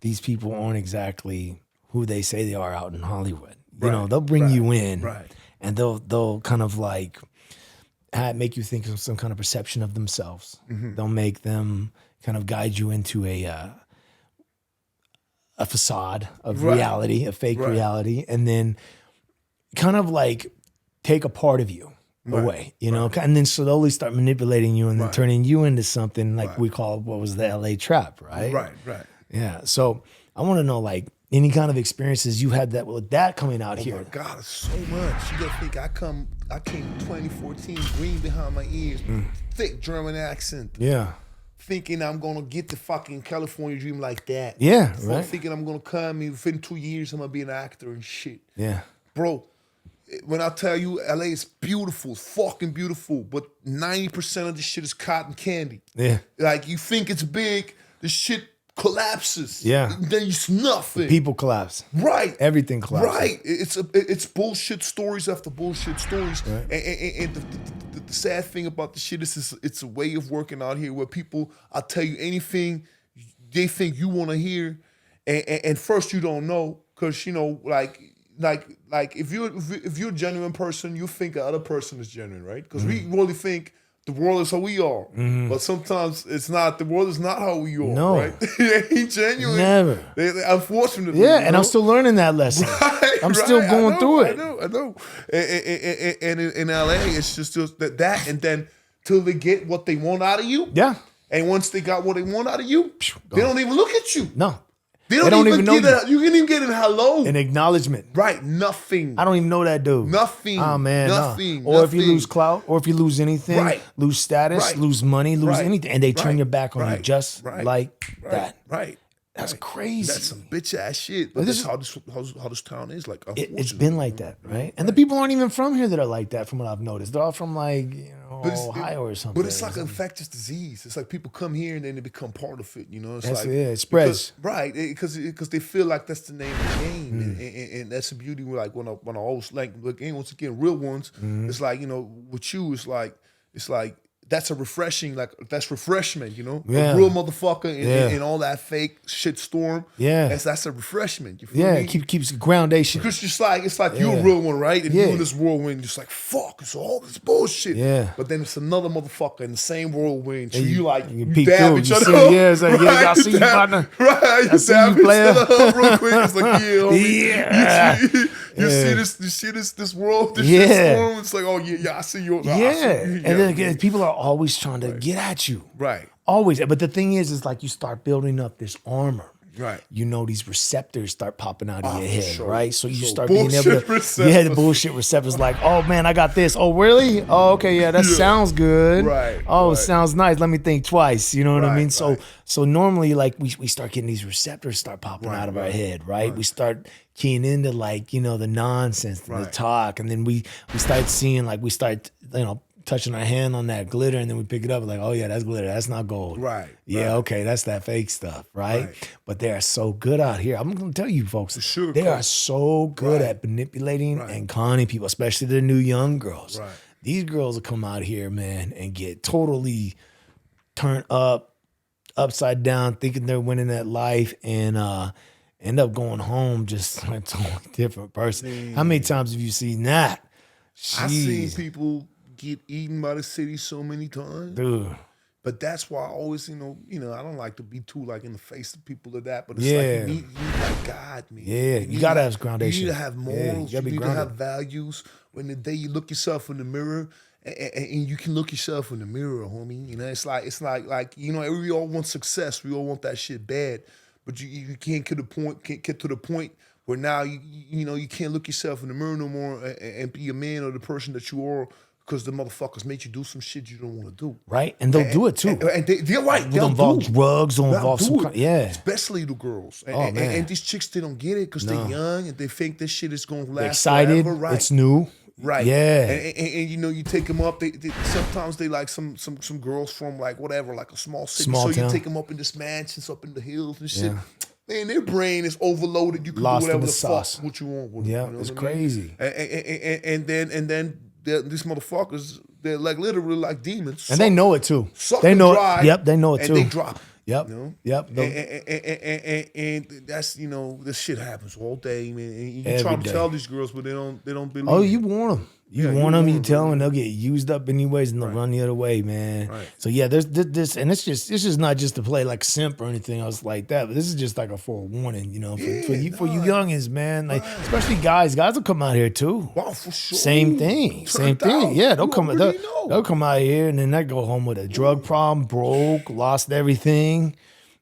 these people aren't exactly who they say they are out in Hollywood. You know, they'll bring you in, and they'll kind of like make you think of some kind of perception of themselves. They'll make them kind of guide you into a facade of reality, a fake reality, and then kind of like take a part of you away, you know, and then slowly start manipulating you and then turning you into something like we call what was the LA trap, right? Right. Yeah. So I want to know, like, any kind of experiences you had that with that coming out here. Oh my God, it's so much. You gotta think I came in 2014, green behind my ears, thick German accent. Yeah. Thinking I'm gonna get the fucking California dream like that. Yeah, right. Thinking I'm gonna come within 2 years, I'm gonna be an actor and shit. Yeah. Bro, when I tell you LA is beautiful, it's fucking beautiful, but 90% of the shit is cotton candy. Yeah. Like, you think it's big, the shit collapses. Yeah. Then it's nothing. People collapse. Right. Everything collapses. Right. It's bullshit stories after bullshit stories. Right. And the sad thing about the shit is it's a way of working out here where people, I'll tell you anything they think you want to hear, and first you don't know, because, you know, like if you're a genuine person, you think the other person is genuine, right? Because we really think the world is how we are, but sometimes it's not. The world is not how we are, no. Right? It ain't genuine. Never. Unfortunately. Yeah, and I'm still learning that lesson. Right, I'm still going through it. I know. And in LA, it's just that, and then till they get what they want out of you. Yeah. And once they got what they want out of you, they don't even look at you. No. They don't even know you can even get an hello. An acknowledgement. Right, nothing. I don't even know that dude. Nothing. Oh, man. Nothing. No. Or if you lose clout, or if you lose anything, lose status, lose money, lose anything, and they turn your back on you just like that. Right. That's crazy. That's some bitch ass shit. But that's how this town is. Like, it's been like that, right? And the people aren't even from here that are like that, from what I've noticed. They're all from, like, you know, Ohio or something. But it's like an infectious disease. It's like people come here and then they become part of it. You know, it spreads. Because they feel like that's the name of the game, and that's the beauty. Like when I always like once again, real ones. It's like, you know, with you, it's like. That's a refreshing, that's refreshment, you know? Yeah. A real motherfucker in all that fake shit storm. Yeah. That's a refreshment. You feel me? Keeps groundation. Because it's like you're a real one, right? And you in this whirlwind, just like, fuck, it's all this bullshit. Yeah. But then it's another motherfucker in the same whirlwind. So you peek dab through, each other up. Yeah, it's like, I see you, partner. Right. I see you, player. Real quick. It's like, yeah, homie. You see this world, this shit storm. It's like, oh yeah, I see you. And then again, people are always trying to get at you. Right. Always. But the thing is like you start building up this armor. Right. You know, these receptors start popping out of your head, sure. right? So you start being able to the bullshit receptors like, oh man, I got this. Oh, really? Oh, okay, yeah, that sounds good. Right. Oh, it sounds nice. Let me think twice. You know what I mean? So normally, like, we start getting these receptors start popping out of our head, right? We start keying into, like, you know, the nonsense and the talk, and then we start seeing, like, we start, you know, touching our hand on that glitter, and then we pick it up like, oh yeah, that's glitter, that's not gold. Right. Yeah, okay, that's that fake stuff, right? But they are so good out here. I'm gonna tell you folks, they are so good at manipulating and conning people, especially the new young girls. Right. These girls will come out here, man, and get totally turned upside down, thinking they're winning at life, and end up going home just like a totally different person. How many times have you seen that? Jeez. I've seen people get eaten by the city so many times. Dude. But that's why I always, you know, I don't like to be too like in the face of people of that. But it's like you need like God, man. Yeah, you gotta have groundation. You need to have morals. You need to have values. When the day you look yourself in the mirror, and you can look yourself in the mirror, homie. You know, it's like you know, we all want success. We all want that shit bad. But you can't get to the point where now you know you can't look yourself in the mirror no more and be a man or the person that you are. Because the motherfuckers made you do some shit you don't want to do. Right? And they'll do it too. And they're right. They'll involve drugs, they'll involve some kind, especially the girls. And these chicks, they don't get it because they're young and they think this shit is going to last excited, forever. Right. It's new. Right. Yeah. And you know, you take them up. They sometimes they like some girls from like whatever, like a small city. So you take them up in this mansions, up in the hills and shit. Yeah. Man, their brain is overloaded. You can do whatever the fuck what you want with them. Yeah, you know it's crazy. And then these motherfuckers, they're like literally like demons. And they know it too. They know it. Yep, they know it too. And they drop. Yep. You know? Yep. And that's, you know, this shit happens all day, man. And you Every try to day. tell these girls, but they don't believe. Oh, you warn them. You warn them. You tell them, and bro. they'll get used up anyways, and they'll run the other way, man. Right. So yeah, there's this, and it's just not just to play like simp or anything else like that. But this is just like a forewarning, you know, for you youngins, man. Like especially guys will come out here too. Wow, for sure. Same thing. Yeah, they'll come out here, and then they go home with a drug problem, broke, lost everything.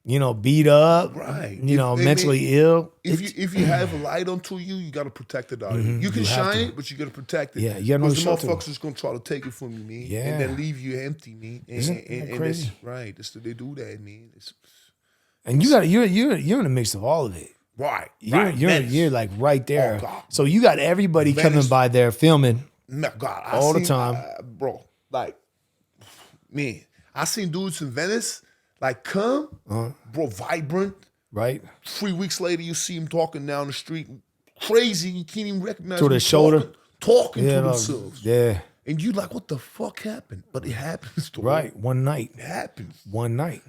You know, beat up, right? You know, mentally ill. If you have a light onto you, you got to protect it out of you. You can shine it, but you got to protect it. Yeah, you got no because the shelter. motherfuckers is gonna try to take it from you, man. Yeah, and then leave you empty, man. Isn't that crazy? Right. They do that, man. And you're in the mix of all of it. Right. You're like right there. Oh, God. So you got everybody coming by there filming God, all the time, bro. Like, man, I seen dudes in Venice. Like, bro, vibrant. Right. 3 weeks later, you see him talking down the street. Crazy. You can't even recognize to the shoulder. Talking to themselves. Yeah. And you like, what the fuck happened? But it happens. Right. One night. It happens. One night.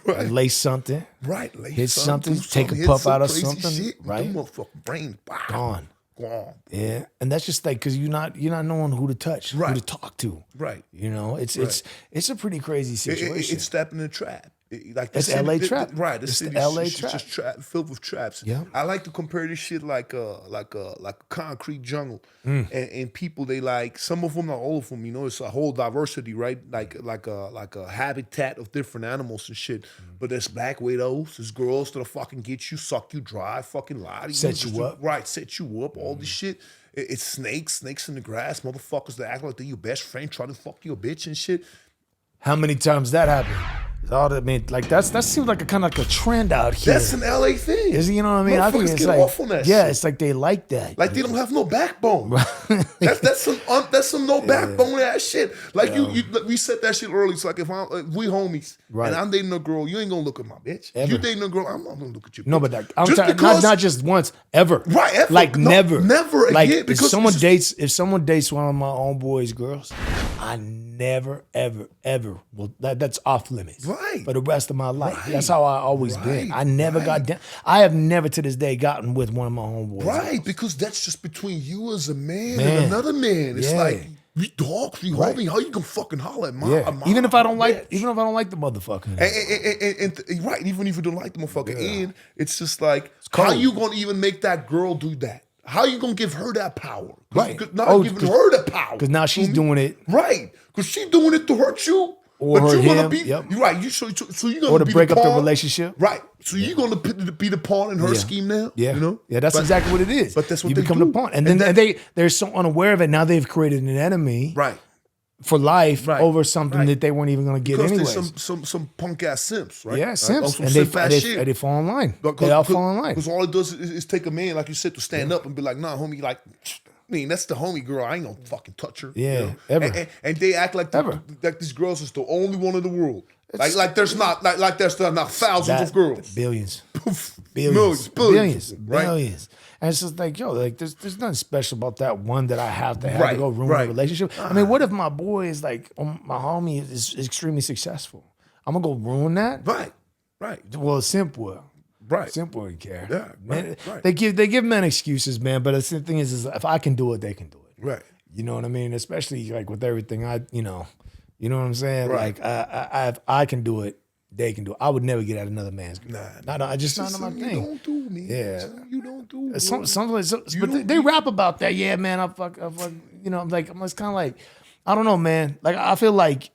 Right. Lace something. Right. Hit something. Take a puff out of something. Shit, right. Them motherfucking brain. Gone. Gone. Yeah. And that's just like, because you're not knowing who to touch, who to talk to. Right. You know, it's a pretty crazy situation. It's stepping in a trap. Like it's LA trap. Right. It's the LA trap. Just filled with traps. Yeah. I like to compare this shit like a concrete jungle. And people, they like, some of them, not all of them, you know, it's a whole diversity, right? Like a habitat of different animals and shit. But there's black widows, there's girls that'll fucking get you, suck you dry, fucking lie to you. Set you up. Right, set you up, all this shit. It's snakes in the grass, motherfuckers that act like they're your best friend, try to fuck your bitch and shit. How many times that happened? That seems like a kind of like a trend out here. That's an LA thing. Is, you know what I mean? I think it's like, off on that yeah, shit. it's like they like that. Like they don't have no backbone. that's some no backbone ass shit. Like we said that shit earlier. It's like if we homies and I'm dating a girl, you ain't gonna look at my bitch. Ever. You dating a girl, I'm not gonna look at you. No, but I'm talking not just once, ever. Right, ever. Like never Like again. If someone dates one of my own boys' girls, I never, ever. Well, that's off limits. Right. For the rest of my life. Right. That's how I always been. I never got down. I have never to this day gotten with one of my homeboys. Right, because that's just between you as a man and another man. It's like we dogs, we homie. How you gonna fucking holler at my even if I don't like the motherfucker. And right, even if you don't like the motherfucker, and it's just like how you gonna even make that girl do that? How you gonna give her that power? Right. Not giving her the power. Because now she's doing it. Right. Because she's doing it to hurt you. Or but hurt you're gonna him. be Yep. so you're gonna or to be break the up pawn. the relationship. Right. So you're gonna be the pawn in her scheme now. Yeah. You know? Yeah, that's exactly what it is. But that's what you they become do. the pawn. And then they're so unaware of it. Now they've created an enemy. Right. For life over something that they weren't even going to get anyways. Because some punk ass simps, right? Yeah, simps. And they fall in line. They all fall in line. Because all it does is take a man, like you said, to stand up and be like, nah, homie, like, I mean, that's the homie girl. I ain't gonna fucking touch her. Yeah, you know? ever. And they act like these girls is the only one in the world. Like there's not thousands of girls. Billions. Billions. Right? Billions. And it's just like, yo, like there's nothing special about that one that I have to go ruin a relationship. I mean, what if my boy is like, my homie is extremely successful? I'm gonna go ruin that? Right. Well, simple. Right. Simple and care. Yeah. Man, they give men excuses, man. But the thing is if I can do it, they can do it. Right. You know what I mean? Especially like with everything you know what I'm saying? Right. Like I can do it, they can do it. I would never get at another man's girl. Nah, I just not my thing. You don't do, man. Yeah. You don't do. But they rap about that. Yeah, man. I fuck. You know, I'm just kind of like, I don't know, man. Like I feel like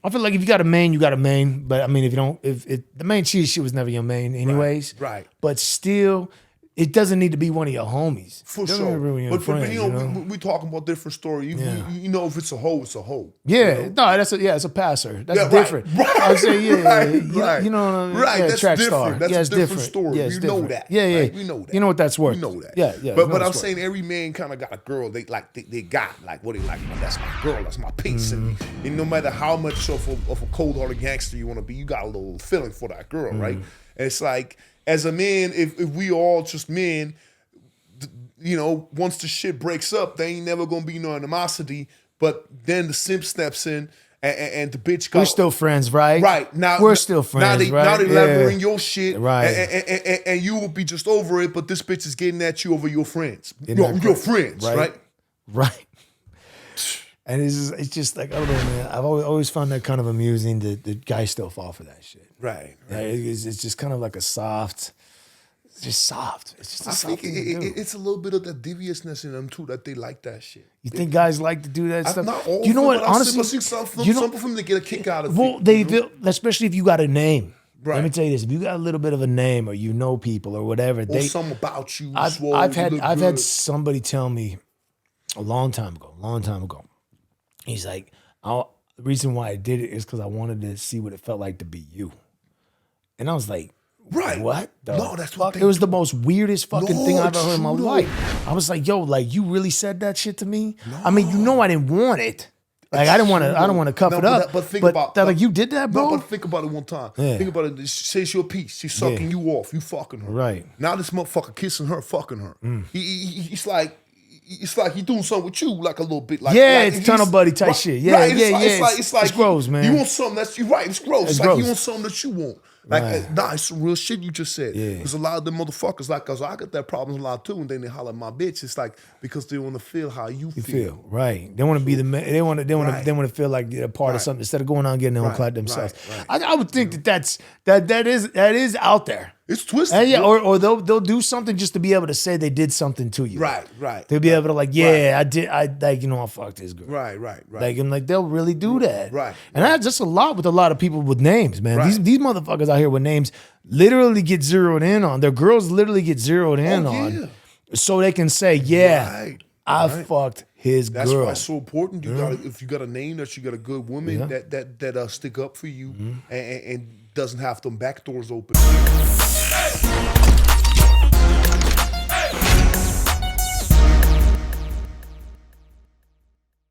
if you got a main, you got a main. But I mean, if you don't, if the main she was never your main, anyways. Right. But still, it doesn't need to be one of your homies. For sure. But friends, you know, we talking about different story. You know, if it's a hoe, it's a hoe. Yeah. You know? No, it's a passer. That's different. Right. I would say, Right. You know, right. That's track different. star. That's a a different story. Yeah, We know that. Yeah. Right? We know that. You know what that's worth. We know that. Yeah. But I'm saying every man kind of got a girl. They got like what they like. That's my girl. That's my piece. And no matter how much of a cold-hearted gangster you want to be, you got a little feeling for that girl, right? And it's like as a man, if we all just men. You know, once the shit breaks up, there ain't never gonna be no animosity. But then the simp steps in and the bitch got... We're still friends, right? Right. Now we're still friends, Now they leveling your shit. Right. And you will be just over it, but this bitch is getting at you over your friends. Your friends, right? Right. And it's just like, I don't know, man. I've always found that kind of amusing that the guys still fall for that shit. Right. It's just kind of like a soft... It's just soft. It's just a soft thing to do. It's a little bit of that deviousness in them too, that they like that shit. You think guys like to do that stuff? Not all you know what? but Honestly, I see some of them, they get a kick out of it. Well, they feel, especially if you got a name. Right. Let me tell you this: if you got a little bit of a name, or you know people, or whatever, or something about you. I've had somebody tell me a long time ago. He's like, the reason why I did it is because I wanted to see what it felt like to be you, and I was like. Right. What? No, that's what It was the most weirdest fucking thing I've ever heard in my life. I was like, yo, like you really said that shit to me? No. I mean, you know I didn't want it. Like I don't want to cuff it up. But think about that, like you did that, bro. No, but think about it one time. Yeah. Think about it. Say it's your piece. She's sucking you off. You fucking her. Right. Now this motherfucker kissing her, fucking her. It's like he doing something with you, like a little bit, like it's tunnel buddy type shit. Yeah, right, it's like it's gross, man. You want something that's you right. It's gross. It's like you want something that you want. Like, it's some real shit you just said. Because a lot of them motherfuckers, like, cause I got that problem a lot too, and then they holler at my bitch. It's like because they want to feel how you feel. Right. They want to be the man. They want to feel like they're a part of something instead of going on getting their own clout themselves. I would think that is out there. It's twisted. And or they'll do something just to be able to say they did something to you. Right. They'll be able to like, I did. I like, I fucked this girl. Right. Like, and like they'll really do that. Right. And that's just a lot with a lot of people with names, man. These motherfuckers out here with names literally get zeroed in on. Their girls literally get zeroed in on, so they can say, I fucked his girl. That's why it's so important. You got if you got a name that you got a good woman that stick up for you and doesn't have them back doors open.